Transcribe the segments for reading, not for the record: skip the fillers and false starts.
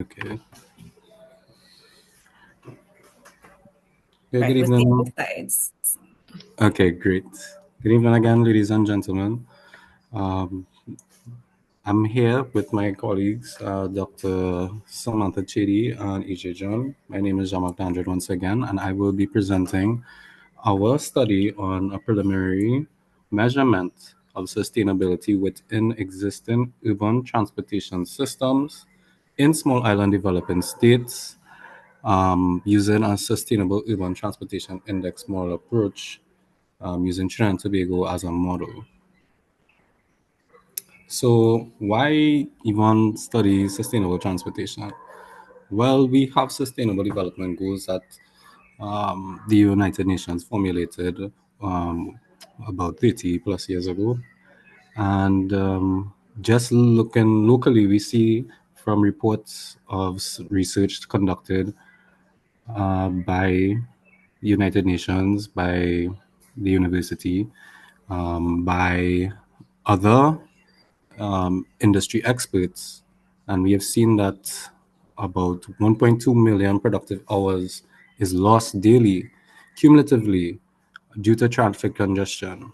Okay. Yeah, Right, good we're seeing evening. both sides. Okay, great. Good evening again, ladies and gentlemen. Um, I'm here with my colleagues, Dr. Samantha Chidi and EJ John. My name is Jamak Dandred once again, and I will be presenting our study on a preliminary measurement of sustainability within existing urban transportation systems in small island developing states using a sustainable urban transportation index model approach using Trinidad and Tobago as a model. So, why even study sustainable transportation? Well, we have sustainable development goals that the United Nations formulated um, about 30 plus years ago. And just looking locally, we see from reports of research conducted by the United Nations, by the university, by other industry experts, and we have seen that about 1.2 million productive hours is lost daily, cumulatively, due to traffic congestion.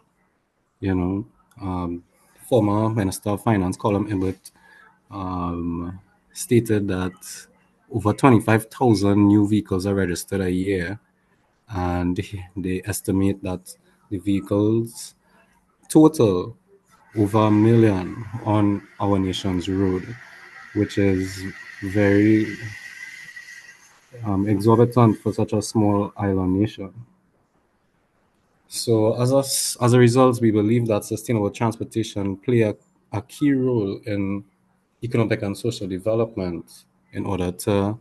You know, former Minister of Finance, Colin Ibbott, um, stated that over 25,000 new vehicles are registered a year, and they estimate that the vehicles total over a million on our nation's road, which is very exorbitant for such a small island nation. So, as a result, we believe that sustainable transportation play a key role in economic and social development in order to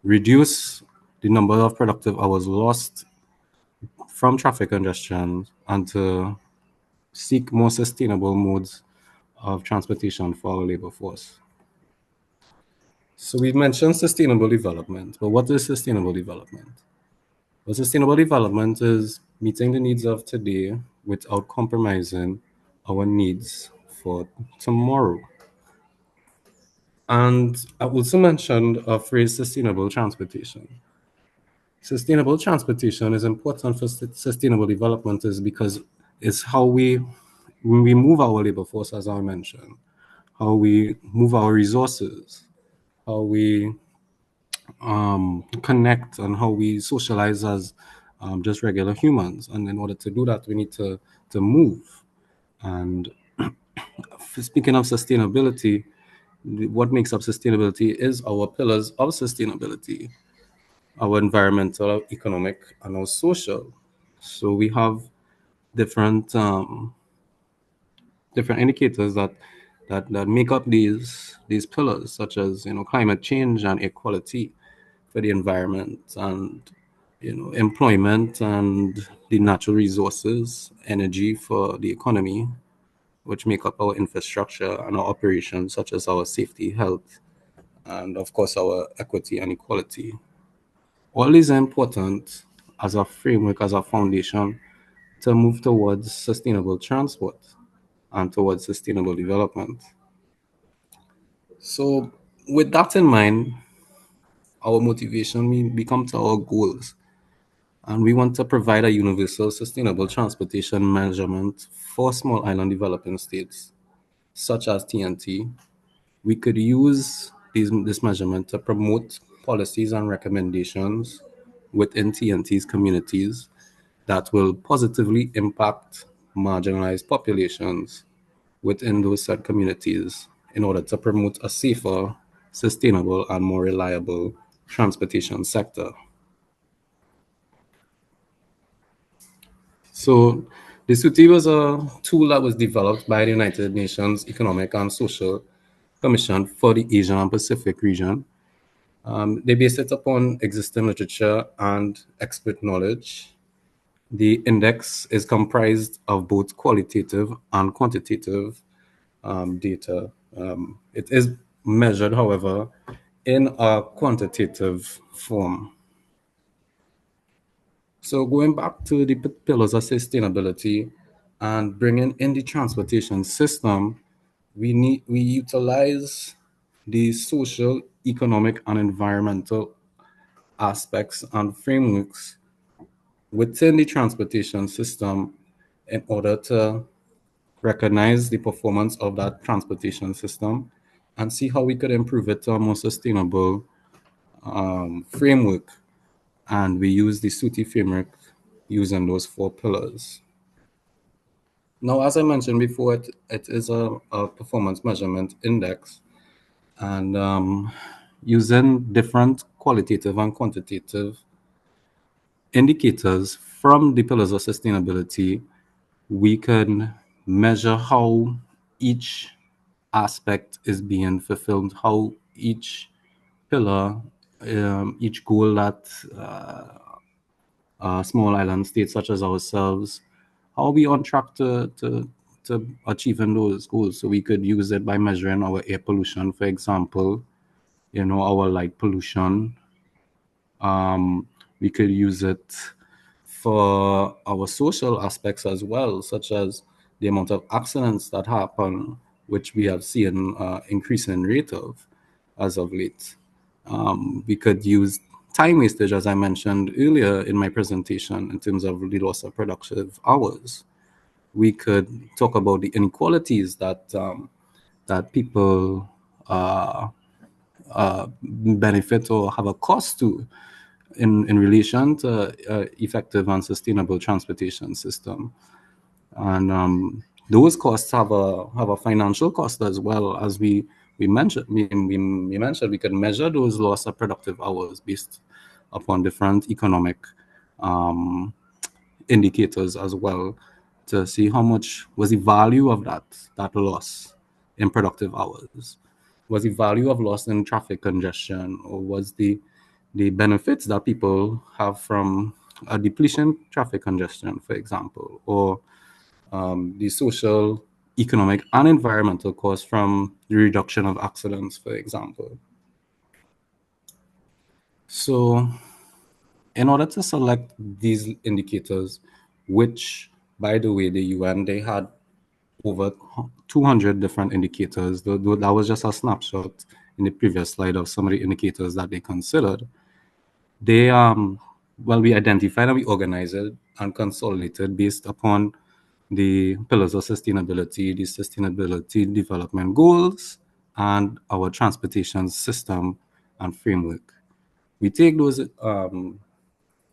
reduce the number of productive hours lost from traffic congestion and to seek more sustainable modes of transportation for our labor force. So we've mentioned sustainable development, but what is sustainable development? Well, sustainable development is meeting the needs of today without compromising our needs for tomorrow. And I also mentioned a phrase sustainable transportation. Sustainable transportation is important for sustainable development is because it's how when we move our labor force, as I mentioned, how we move our resources, how we connect and how we socialize as just regular humans. And in order to do that, we need to move. And speaking of sustainability, what makes up sustainability is our pillars of sustainability, our environmental, our economic, and our social. So we have different different indicators that make up these pillars, such as climate change and equality for the environment, and employment and the natural resources, energy for the economy, which make up our infrastructure and our operations, such as our safety, health, and of course our equity and equality. All these are important as a framework, as a foundation to move towards sustainable transport and towards sustainable development. So, with that in mind, our motivation we become to our goals, and we want to provide a universal sustainable transportation measurement for small island developing states, such as TNT. We could use this measurement to promote policies and recommendations within TNT's communities that will positively impact marginalized populations within those said communities in order to promote a safer, sustainable, and more reliable transportation sector. So, the SUTI was a tool that was developed by the United Nations Economic and Social Commission for the Asian and Pacific region. They based it upon existing literature and expert knowledge. The index is comprised of both qualitative and quantitative data. It is measured, however, in a quantitative form. So going back to the pillars of sustainability and bringing in the transportation system, we utilize the social, economic and environmental aspects and frameworks within the transportation system in order to recognize the performance of that transportation system and see how we could improve it to a more sustainable framework. And we use the SUTI framework using those four pillars. Now, as I mentioned before, it is a performance measurement index, and using different qualitative and quantitative indicators from the pillars of sustainability, we can measure how each aspect is being fulfilled, how each pillar, each goal that small island states such as ourselves, how are we on track to achieving those goals? So we could use it by measuring our air pollution, for example, our light pollution. We could use it for our social aspects as well, such as the amount of accidents that happen, which we have seen increasing rate of as of late. We could use time wastage, as I mentioned earlier in my presentation, in terms of the loss of productive hours. We could talk about the inequalities that people benefit or have a cost to in relation to effective and sustainable transportation system. And those costs have a financial cost as well. As we mentioned we mentioned we can measure those loss of productive hours based upon different economic indicators as well, to see how much was the value of that loss in productive hours, was the value of loss in traffic congestion, or was the benefits that people have from a depletion traffic congestion, for example, or the social, economic, and environmental costs from the reduction of accidents, for example. So, in order to select these indicators, which, by the way, the UN, they had over 200 different indicators. Though that was just a snapshot in the previous slide of some of the indicators that they considered. They well, we identified and we organized it and consolidated based upon the pillars of sustainability, the sustainability development goals, and our transportation system and framework. We take those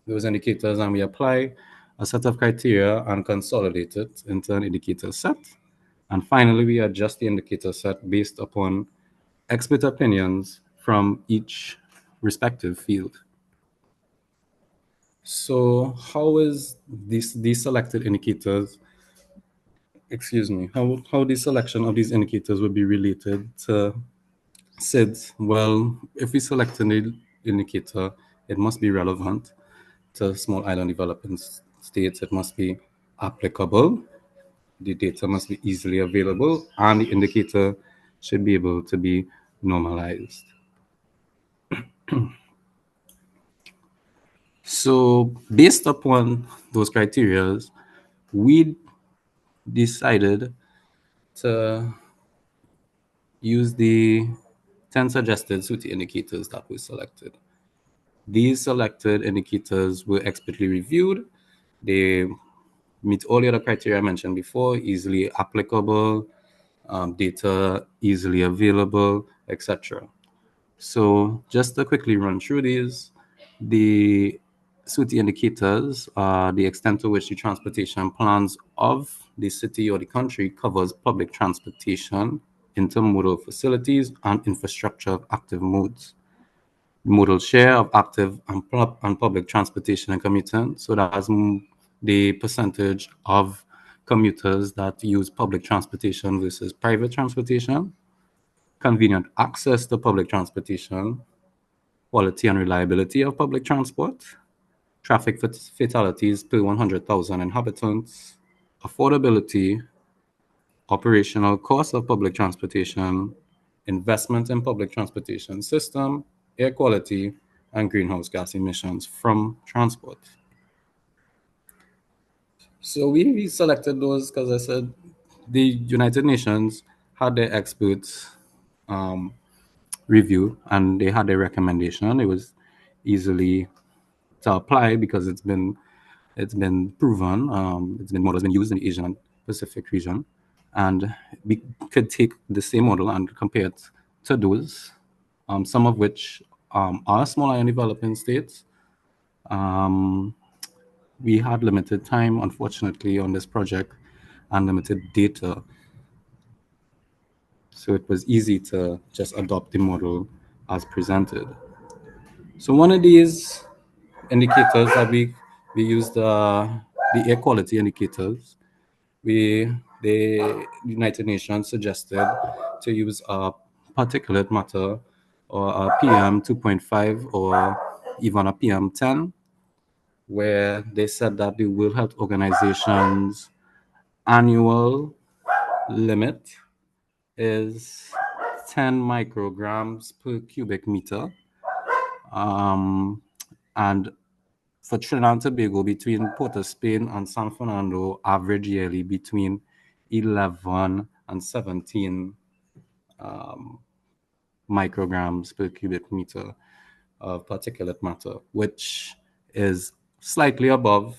indicators and we apply a set of criteria and consolidate it into an indicator set. And finally, we adjust the indicator set based upon expert opinions from each respective field. So, how is these selected indicators? Excuse me. How the selection of these indicators would be related to SIDS? Well, if we select an indicator, it must be relevant to small island developing states. It must be applicable. The data must be easily available, and the indicator should be able to be normalized. So, based upon those criteria, we decided to use the 10 suggested SUTI indicators that we selected. These selected indicators were expertly reviewed. They meet all the other criteria I mentioned before: easily applicable, data easily available, etc. So just to quickly run through these, the SUTI indicators are the extent to which the transportation plans of the city or the country covers public transportation, intermodal facilities, and infrastructure of active modes. Modal share of active and public transportation and commuting. So that's the percentage of commuters that use public transportation versus private transportation, convenient access to public transportation, quality and reliability of public transport, traffic fatalities per 100,000 inhabitants, affordability, operational cost of public transportation, investment in public transportation system, air quality, and greenhouse gas emissions from transport. So we selected those because I said the United Nations had their experts review, and they had a recommendation. It was easily to apply because it's been proven. It's been models been used in the Asian and Pacific region, and we could take the same model and compare it to those, some of which are smaller in developing states. Um, we had limited time, unfortunately, on this project and limited data, so it was easy to just adopt the model as presented. So one of these indicators that we used, the air quality indicators. We the United Nations suggested to use a particulate matter or a PM 2.5 or even a PM 10, where they said that the World Health Organization's annual limit is 10 micrograms per cubic meter. And for Trinidad and Tobago, between Port of Spain and San Fernando, average yearly between 11 and 17 micrograms per cubic meter of particulate matter, which is slightly above,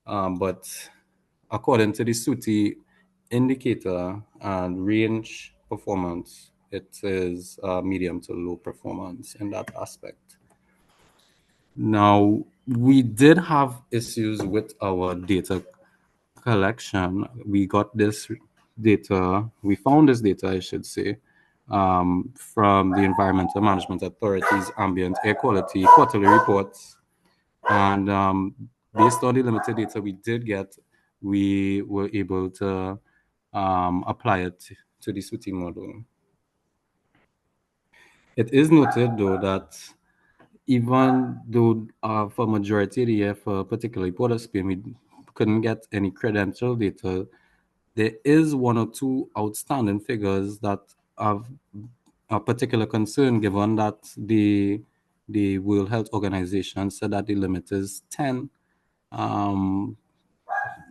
but according to the SUTI indicator and range performance, it is medium to low performance in that aspect. Now, we did have issues with our data collection. We got this data, we found this data, I should say, from the Environmental Management Authority's ambient air quality quarterly reports. And based on the limited data we did get, we were able to apply it to the SUTI model. It is noted, though, that even though for majority of the year, for particularly Port of Spain, we couldn't get any credential data, there is one or two outstanding figures that have a particular concern, given that the World Health Organization said that the limit is 10 um,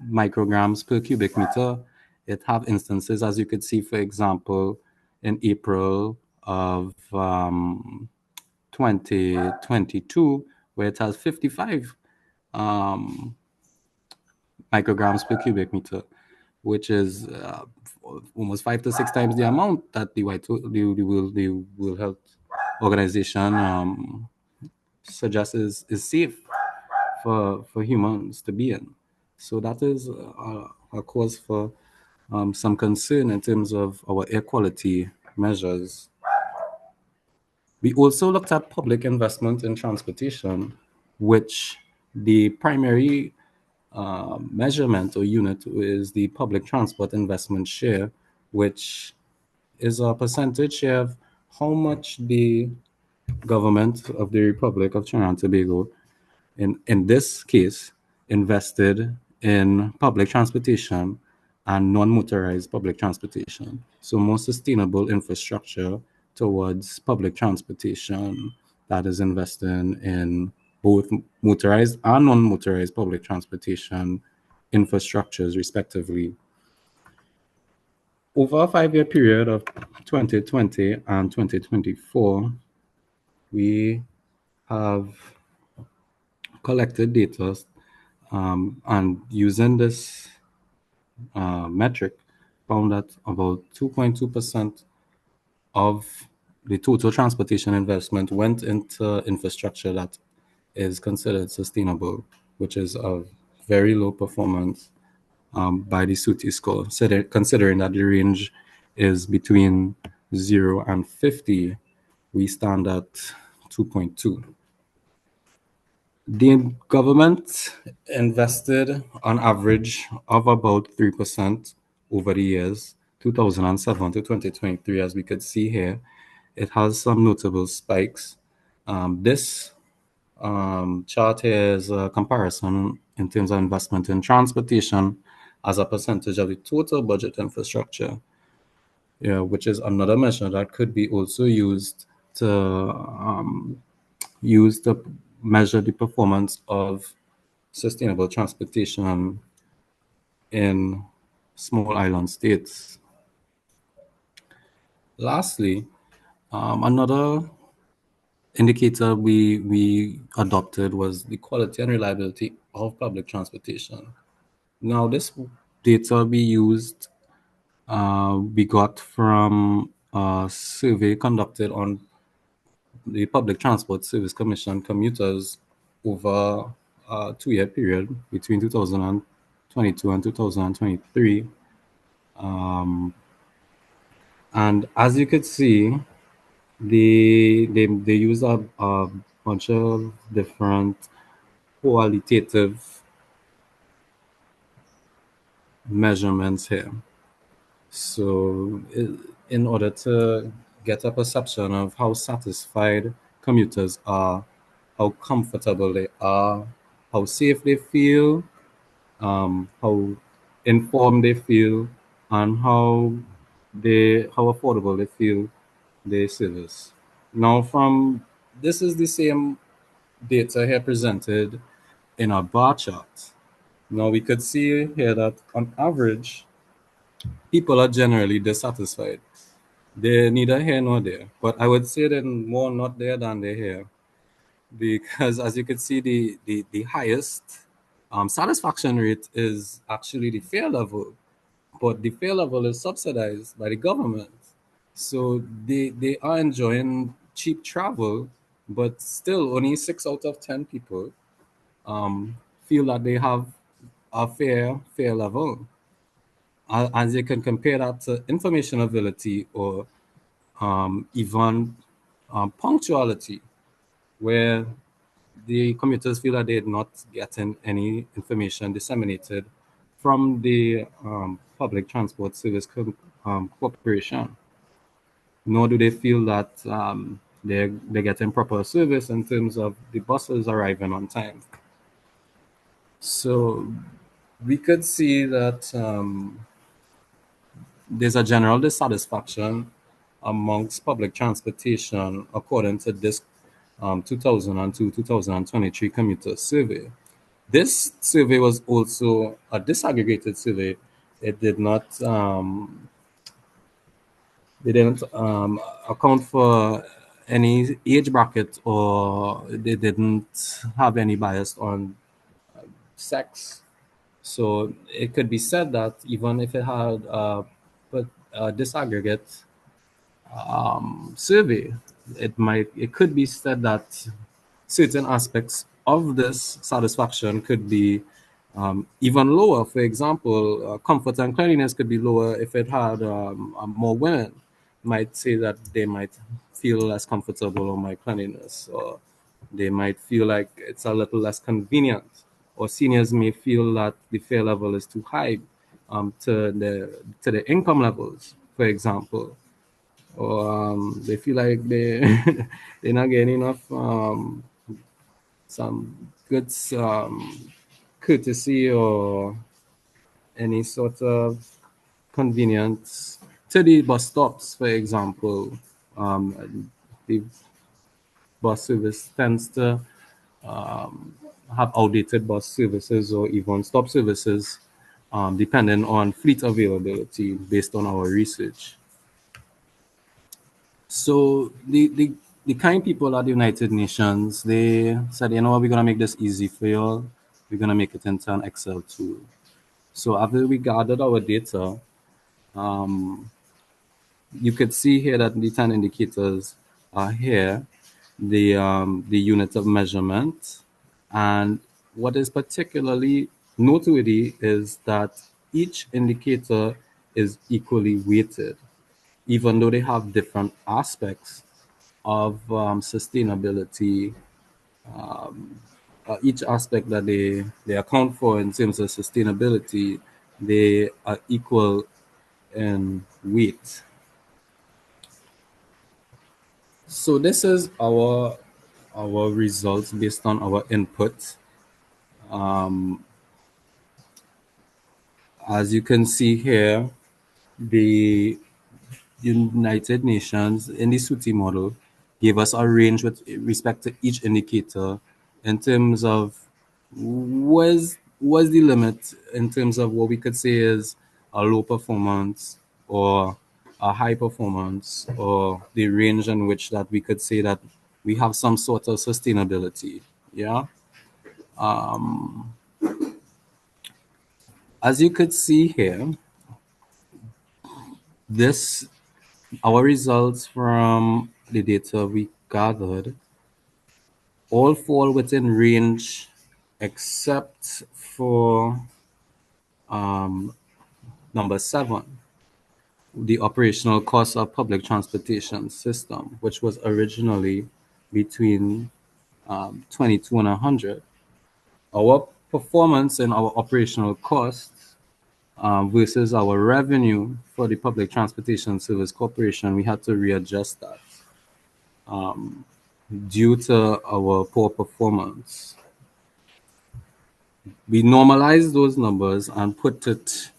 micrograms per cubic meter. It have instances, as you could see, for example, in April of 2022, where it has 55 um, micrograms per cubic meter, which is almost 5 to 6 times the amount that the World Health Organization suggests is safe for humans to be in. So that is a cause for some concern in terms of our air quality measures. We also looked at public investment in transportation, which the primary measurement or unit is the public transport investment share, which is a percentage share of how much the government of the Republic of Trinidad and Tobago, in this case, invested in public transportation and non-motorized public transportation. So more sustainable infrastructure towards public transportation that is investing in both motorized and non-motorized public transportation infrastructures, respectively. Over a 5-year period of 2020 and 2024, we have collected data, and using this metric, found that about 2.2% of the total transportation investment went into infrastructure that is considered sustainable, which is of very low performance by the SUTI score. Considering that the range is between 0 and 50, we stand at 2.2. The government invested on average of about 3% over the years 2007 to 2023, as we could see here. It has some notable spikes. This chart here is a comparison in terms of investment in transportation as a percentage of the total budget infrastructure, yeah, which is another measure that could be also used to measure the performance of sustainable transportation in small island states. Lastly, Another indicator we adopted was the quality and reliability of public transportation. Now, this data we got from a survey conducted on the Public Transport Service Commission commuters over a 2 year period between 2022 and 2023. And as you could see, they use a bunch of different qualitative measurements here. So, in order to get a perception of how satisfied commuters are, how comfortable they are, how safe they feel, how informed they feel, and how affordable they feel their service. Now, from this is the same data here presented in a bar chart. Now we could see here that on average, people are generally dissatisfied. They're neither here nor there. But I would say they're more not there than they're here. Because as you can see, the highest satisfaction rate is actually the fare level. But the fare level is subsidized by the government. So they are enjoying cheap travel, but still only 6 out of 10 people feel that they have a fair level. As you can compare that to information ability or even punctuality, where the commuters feel that they're not getting any information disseminated from the public transport service corporation, nor do they feel that they're getting proper service in terms of the buses arriving on time. So we could see that there's a general dissatisfaction amongst public transportation according to this 2002-2023 commuter survey. This survey was also a disaggregated survey. It did not they didn't account for any age bracket, or they didn't have any bias on sex. So it could be said that even if it had but a disaggregate survey, it could be said that certain aspects of this satisfaction could be even lower. For example, comfort and cleanliness could be lower if it had more women. Might say that they might feel less comfortable on my cleanliness, or they might feel like it's a little less convenient, or seniors may feel that the fare level is too high to the income levels, for example, or they feel like they're not getting enough some good courtesy or any sort of convenience to the bus stops, for example. The bus service tends to have outdated bus services or even stop services, depending on fleet availability based on our research. So the kind people at the United Nations, they said, you know what, we're gonna make this easy for you. We're gonna make it into an Excel tool. So after we gathered our data, you could see here that the 10 indicators are here, the unit of measurement, and what is particularly noteworthy is that each indicator is equally weighted, even though they have different aspects of sustainability. Each aspect that they account for in terms of sustainability, they are equal in weight. So this is our results based on our input. As you can see here, the United Nations in the SUTI model gave us a range with respect to each indicator in terms of was the limit in terms of what we could say is a low performance or a high performance, or the range in which that we could say that we have some sort of sustainability. Yeah. As you could see here, this our results from the data we gathered all fall within range except for number 7, the operational cost of public transportation system, which was originally between 22 and 100. Our performance and our operational costs versus our revenue for the Public Transportation Service Corporation, we had to readjust that due to our poor performance. We normalized those numbers and put it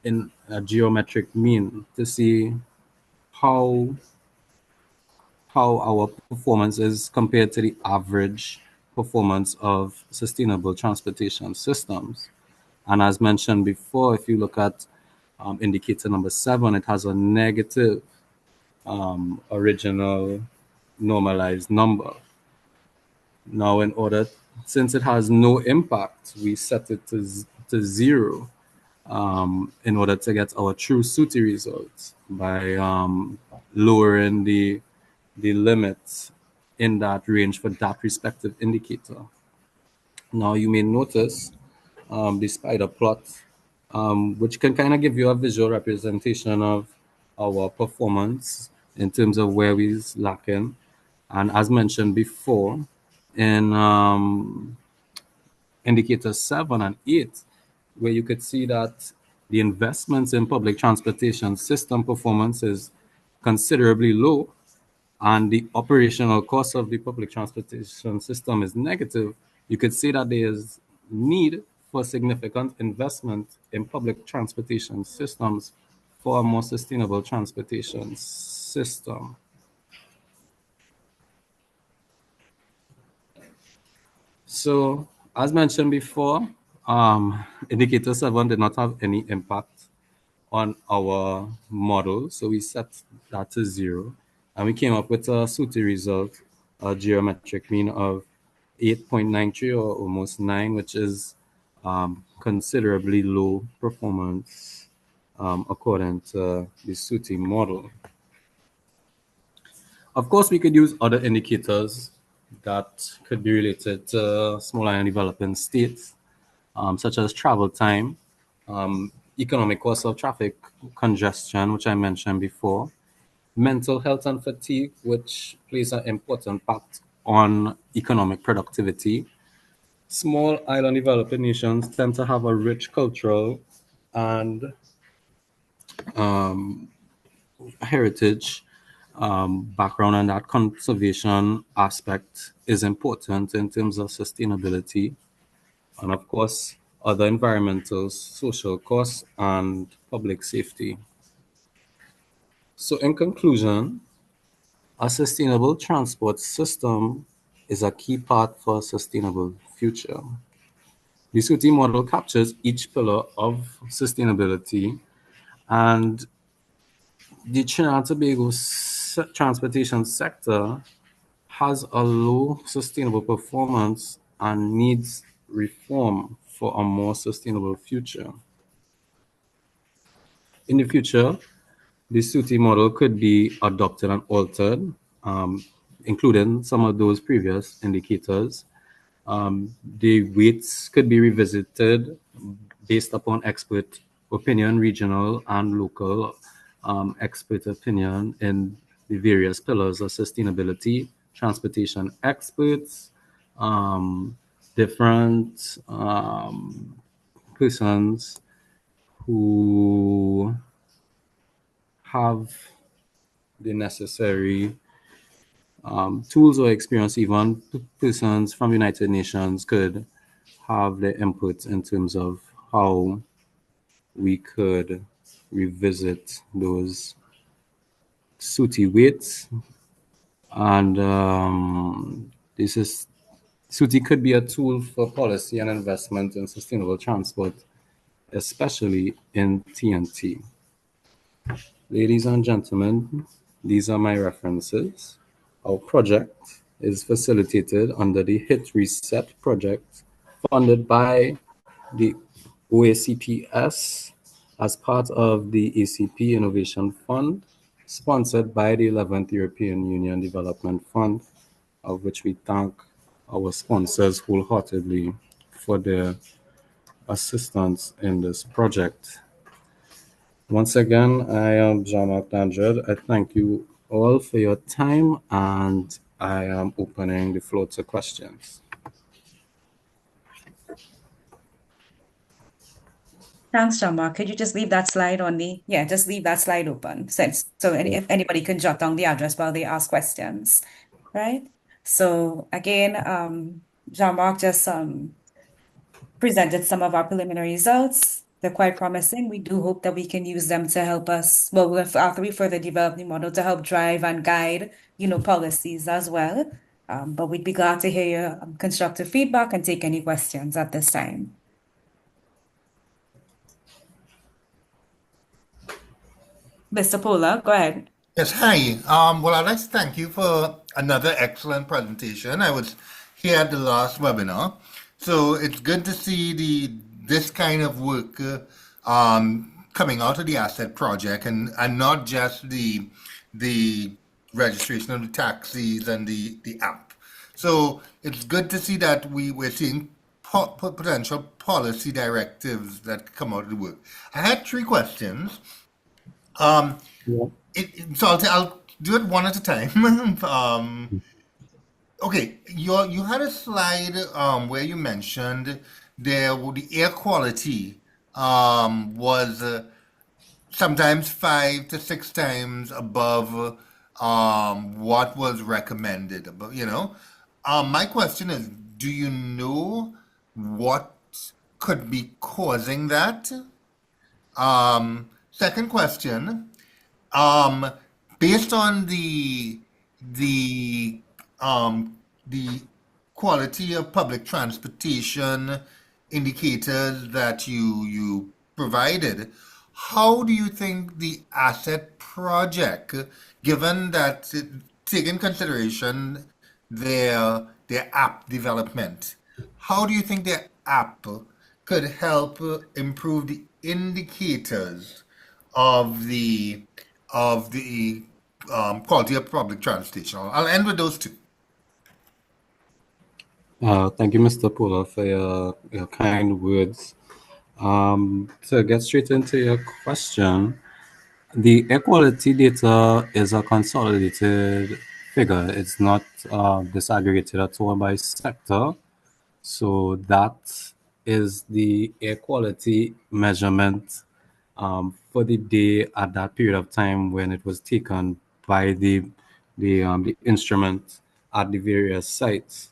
in a geometric mean to see how our performance is compared to the average performance of sustainable transportation systems. And as mentioned before, if you look at indicator number 7, it has a negative original normalized number. Now, since it has no impact, we set it to 0 in order to get our true SUTI results by lowering the limits in that range for that respective indicator. Now, you may notice the spider plot, which can kind of give you a visual representation of our performance in terms of where we're lacking. And as mentioned before, in indicator 7 and 8, where you could see that the investments in public transportation system performance is considerably low, and the operational cost of the public transportation system is negative, you could see that there is need for significant investment in public transportation systems for a more sustainable transportation system. So, as mentioned before, indicator 7 did not have any impact on our model, so we set that to 0, and we came up with a SUTI result, a geometric mean of 8.93 or almost 9, which is considerably low performance according to the SUTI model. Of course, we could use other indicators that could be related to small and developing states, such as travel time, economic cost of traffic congestion, which I mentioned before, mental health and fatigue, which plays an important part on economic productivity. Small island developing nations tend to have a rich cultural and heritage background, and that conservation aspect is important in terms of sustainability. And of course, other environmental, social costs, and public safety. So, in conclusion, a sustainable transport system is a key part for a sustainable future. The SUTI model captures each pillar of sustainability, and the Trinidad and Tobago transportation sector has a low sustainable performance and needs reform for a more sustainable future. In the future, the SUTI model could be adopted and altered, including some of those previous indicators. The weights could be revisited based upon expert opinion, regional and local expert opinion in the various pillars of sustainability, transportation experts, different persons who have the necessary tools or experience. Even persons from United Nations could have their input in terms of how we could revisit those SUTI weights. And this is SUTI could be a tool for policy and investment in sustainable transport, especially in TNT. Ladies and gentlemen, these are my references. Our project is facilitated under the HIT Reset project funded by the OACPS as part of the ACP Innovation Fund, sponsored by the 11th European Union Development Fund, of which we thank our sponsors wholeheartedly for their assistance in this project. Once again, I am Jean-Marc Dandred. I thank you all for your time, and I am opening the floor to questions. Thanks, Shama. Could you just leave that slide on the, yeah, just leave that slide open so if anybody can jot down the address while they ask questions, right? So again, Jean-Marc just presented some of our preliminary results. They're quite promising. We do hope that we can use them to help us, well, after we further develop the model to help drive and guide, policies as well. But we'd be glad to hear your constructive feedback and take any questions at this time. Mr. Pola, go ahead. Yes, hi. Well, I'd like to thank you for another excellent presentation. I was here at the last webinar, so it's good to see this kind of work coming out of the asset project, and not just the registration of the taxis and the app. So it's good to see that we're seeing potential policy directives that come out of the work. I had three questions. Um, Yeah. so I'll do it one at a time. Okay, you had a slide where you mentioned the air quality was sometimes 5 to 6 times above what was recommended. My question is, do you know what could be causing that? Second question. Um, Based on the the quality of public transportation indicators that you provided, how do you think the asset project, given that take in consideration their app development, how do you think their app could help improve the indicators of the quality of public transportation? I'll end with those two. Thank you, Mr. Pola, for your kind words. To get straight into your question, the air quality data is a consolidated figure. It's not disaggregated at all by sector. So that is the air quality measurement for the day at that period of time when it was taken by the instrument at the various sites.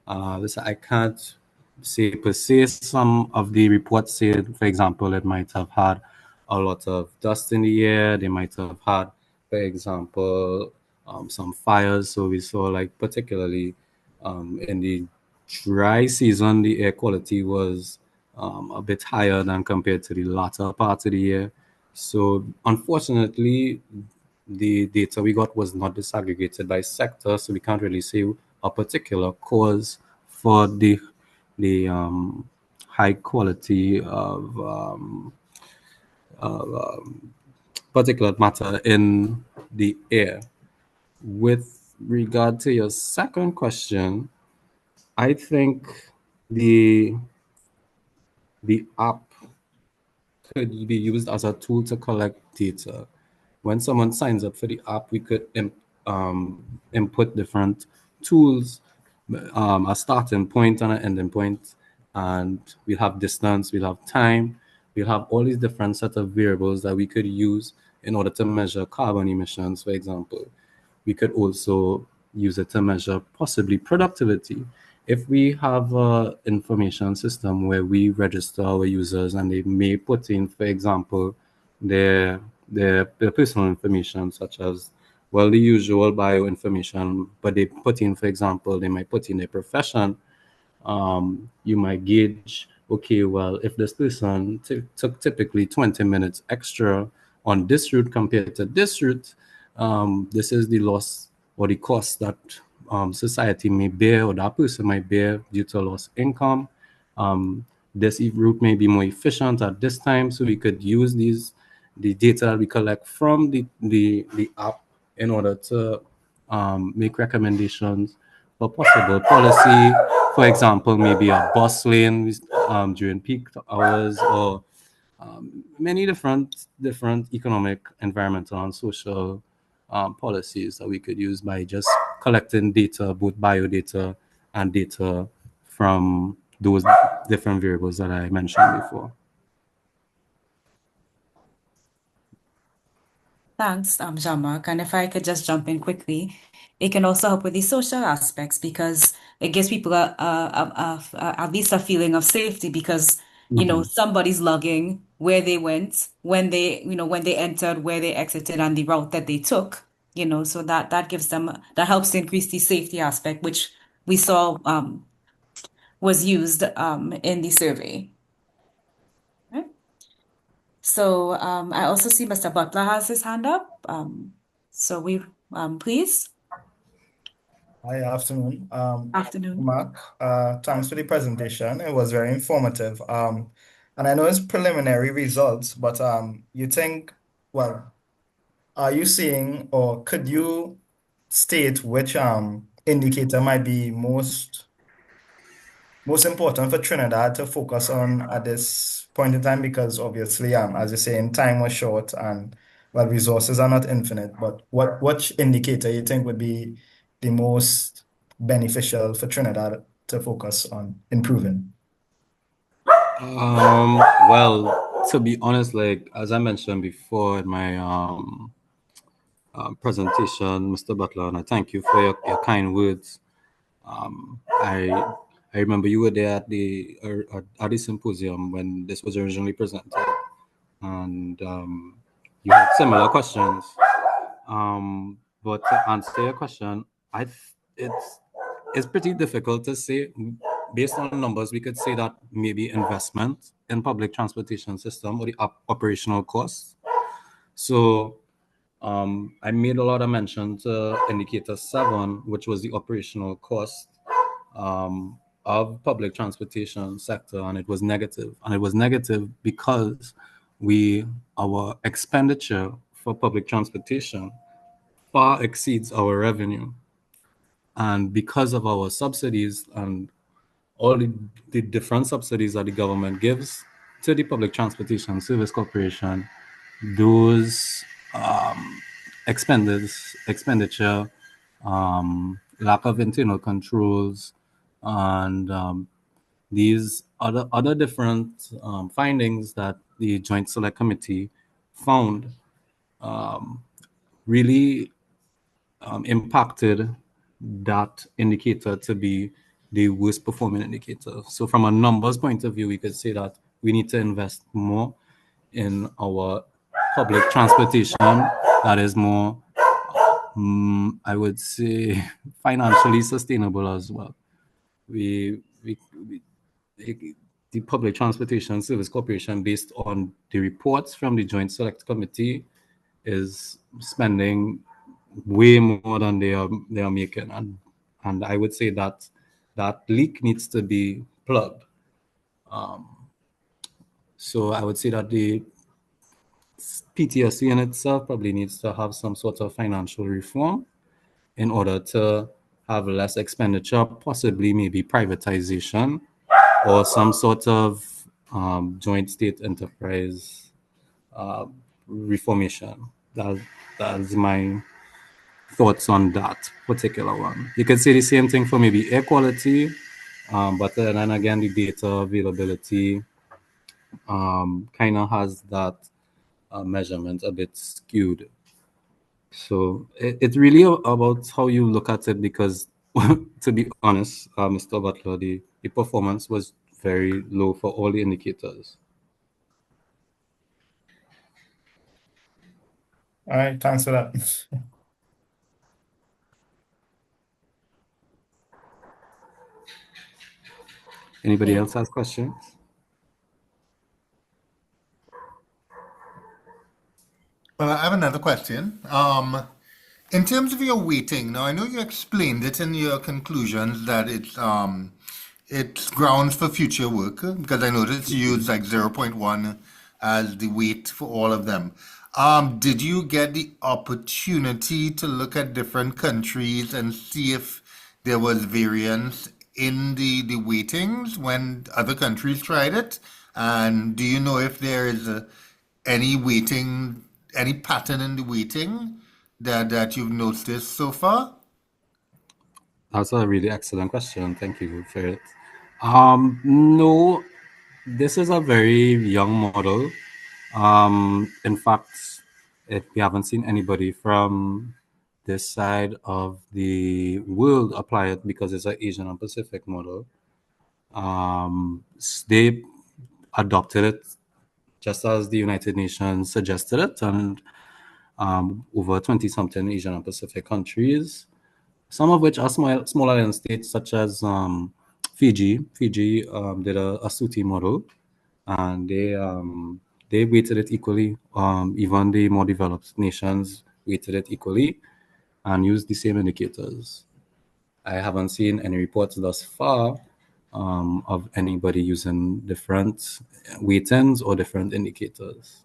Listen, I can't say per se. Some of the reports said, for example, it might have had a lot of dust in the air. They might have had, for example, some fires. So we saw, like, particularly in the dry season, the air quality was a bit higher than compared to the latter part of the year. So unfortunately, the data we got was not disaggregated by sector, so we can't really say a particular cause for the high quality of particulate matter in the air. With regard to your second question, I think the the app could be used as a tool to collect data. When someone signs up for the app, we could input different tools, a starting point and an ending point, and we'll have distance, we'll have time, we'll have all these different set of variables that we could use in order to measure carbon emissions, for example. We could also use it to measure possibly productivity. If we have a information system where we register our users and they may put in, for example, their their personal information, such as, well, the usual bio information, but they put in, for example, they might put in their profession. You might gauge, okay, well, if this person took typically 20 minutes extra on this route compared to this route, this is the loss or the cost that society may bear or that person might bear due to lost income. This route may be more efficient at this time, so we could use the data that we collect from the app in order to make recommendations for possible policy. For example, maybe a bus lane during peak hours, or many different economic, environmental, and social policies that we could use by just collecting data, both biodata and data from those different variables that I mentioned before. Thanks, Jean-Marc. And if I could just jump in quickly, it can also help with the social aspects because it gives people at least a feeling of safety because, Mhm. somebody's logging where they went, when they entered, where they exited, and the route that they took, so that gives them, that helps to increase the safety aspect, which we saw was used in the survey. Right? So I also see Mr. Butler has his hand up. So please. Hi, afternoon. Afternoon. Mark, thanks for the presentation. It was very informative. And I know it's preliminary results, but you think, well, are you seeing or could you state which indicator might be most important for Trinidad to focus on at this point in time? Because obviously, as you're saying, time was short and well, resources are not infinite. But which indicator you think would be the most beneficial for Trinidad to focus on improving? Well, to be honest, like as I mentioned before in my presentation, Mr. Butler, and I thank you for your kind words. I I remember you were there at the symposium when this was originally presented, and you had similar questions. But to answer your question, it's pretty difficult to say. Based on numbers, we could say that maybe investment in public transportation system or the operational costs. So I made a lot of mention to indicator 7, which was the operational cost of public transportation sector, and it was negative. And it was negative because our expenditure for public transportation far exceeds our revenue. And because of our subsidies and all the different subsidies that the government gives to the Public Transportation Service Corporation, those expenditure, lack of internal controls, and these other different findings that the Joint Select Committee found really impacted that indicator to be the worst performing indicator. So from a numbers point of view, we could say that we need to invest more in our public transportation that is more, I would say, financially sustainable as well. We the Public Transportation Service Corporation, based on the reports from the Joint Select Committee, is spending way more than they are making, and I would say that that leak needs to be plugged. So I would say that the PTSC in itself probably needs to have some sort of financial reform in order to have less expenditure, possibly maybe privatization or some sort of joint state enterprise reformation. That's my thoughts on that particular one. You could say the same thing for maybe air quality, but then again, the data availability kind of has that measurement a bit skewed. So it's really about how you look at it because, to be honest, Mr. Butler, the performance was very low for all the indicators. All right, thanks for that. Anybody Okay. else has questions? I have another question. In terms of your weighting, now I know you explained it in your conclusions that it's grounds for future work because I noticed you used like zero point 0.1 as the weight for all of them. Did you get the opportunity to look at different countries and see if there was variance in the weightings when other countries tried it? And do you know if there is any weighting, any pattern in the weighting that you've noticed so far? That's a really excellent question. Thank you for it. No, this is a very young model. In fact, we haven't seen anybody from this side of the world apply it because it's an Asian and Pacific model. They adopted it just as the United Nations suggested it, and over 20 something Asian and Pacific countries, some of which are small island states such as Fiji. Fiji did a SUTI model, and they weighted it equally. Even the more developed nations weighted it equally and used the same indicators. I haven't seen any reports thus far of anybody using different weightings or different indicators.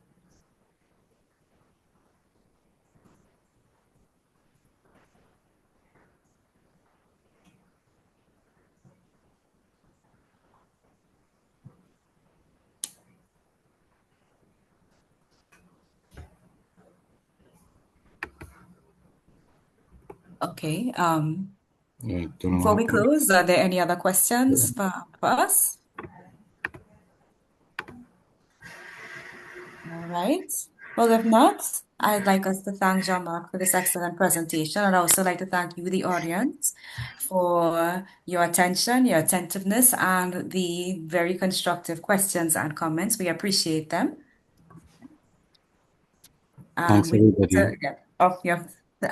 Okay. I don't Before know. we close, are there any other questions for us? All right. Well, if not, I'd like us to thank Jean-Marc for this excellent presentation. And I'd also like to thank you, the audience, for your attention, your attentiveness, and the very constructive questions and comments. We appreciate them. And Thanks, we everybody. yeah. Oh, yeah.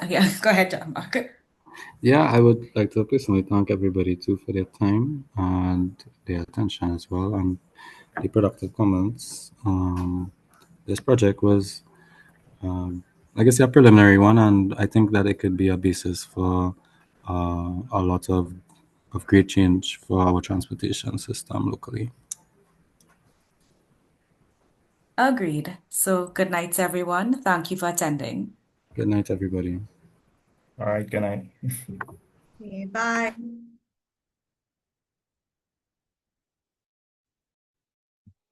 Yeah, go ahead, Jean-Marc. Yeah, I would like to personally thank everybody too for their time and their attention as well, and the productive comments. This project was, I guess, a preliminary one, and I think that it could be a basis for a lot of great change for our transportation system locally. Agreed. So good night, everyone. Thank you for attending. Good night, everybody. All right, good night. Okay, bye.